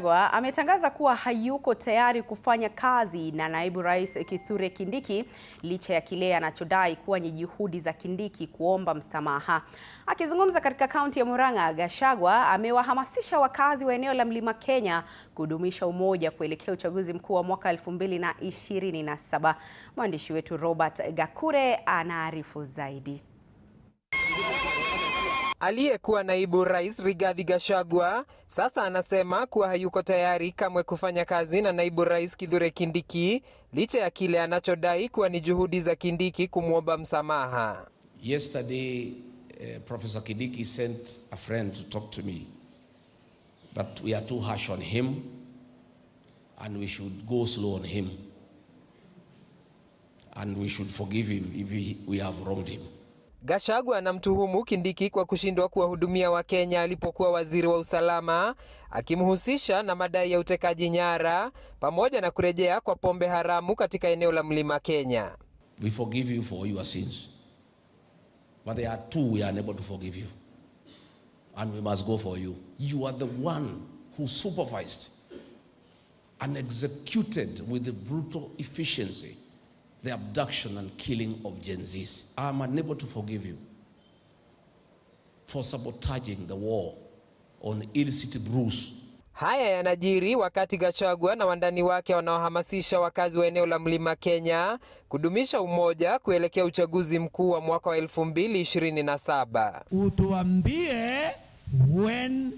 Ametangaza kuwa hayuko tayari kufanya kazi na naibu rais Kithure Kindiki licha ya kile anachodai kuwa ni juhudi za Kindiki kuomba msamaha. Akizungumza katika kaunti ya Murang'a, Gachagua amewahamasisha wakazi wa eneo la Mlima Kenya kudumisha umoja kuelekea uchaguzi mkuu wa mwaka 2027. Mwandishi wetu Robert Gakure anaarifu zaidi. Aliyekuwa naibu rais Rigathi Gachagua sasa anasema kuwa hayuko tayari kamwe kufanya kazi na naibu rais Kithure Kindiki licha ya kile anachodai kuwa ni juhudi za Kindiki kumwomba msamaha. Yesterday, Professor Kindiki sent a friend to talk to me that we are too harsh on him and we should go slow on him and we should forgive him if we have wronged him. Gachagua anamtuhumu Kindiki kwa kushindwa kuwahudumia Wakenya alipokuwa waziri wa usalama, akimhusisha na madai ya utekaji nyara pamoja na kurejea kwa pombe haramu katika eneo la Mlima Kenya. We forgive you for your sins, but there are two we are unable to forgive you, and we must go for you. You are the one who supervised and executed with the brutal efficiency the abduction and killing of Gen Zs. I am unable to forgive you for sabotaging the war on illicit brews. Haya yanajiri wakati Gachagua na wandani wake wanaohamasisha wakazi wa eneo la Mlima Kenya kudumisha umoja kuelekea uchaguzi mkuu wa mwaka wa 2027. Utuambie when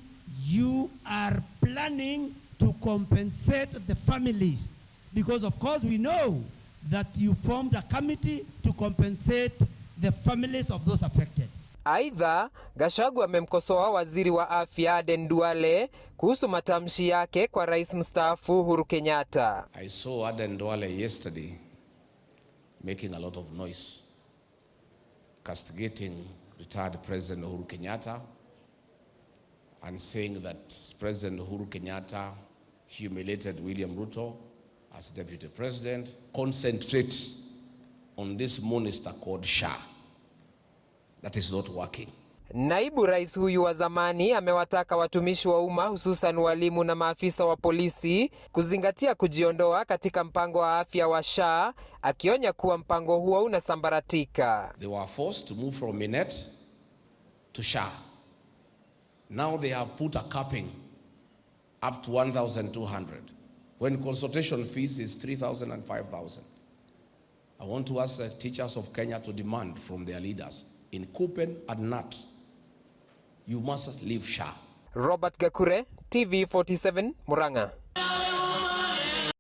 you are planning to compensate the families, because of course we know that you formed a committee to compensate the families of those affected. Aidha, Gachagua amemkosoa waziri wa afya Aden Duale kuhusu matamshi yake kwa rais mstaafu Uhuru Kenyatta. I saw Aden Duale yesterday making a lot of noise, castigating retired President Uhuru Kenyatta and saying that President Uhuru Kenyatta humiliated William Ruto as deputy president. Concentrate on this monster called SHA that is not working. Naibu rais huyu wa zamani amewataka watumishi wa umma hususan walimu na maafisa wa polisi kuzingatia kujiondoa katika mpango wa afya wa SHA, akionya kuwa mpango huo unasambaratika. They were forced to move from Minet to SHA. Now they have put a capping up to 1,200. when consultation fees is 3,000 and 5,000. I want to ask the teachers of Kenya to demand from their leaders in Kupen and Nat, you must leave SHA. Robert Gakure, TV47, Murang'a.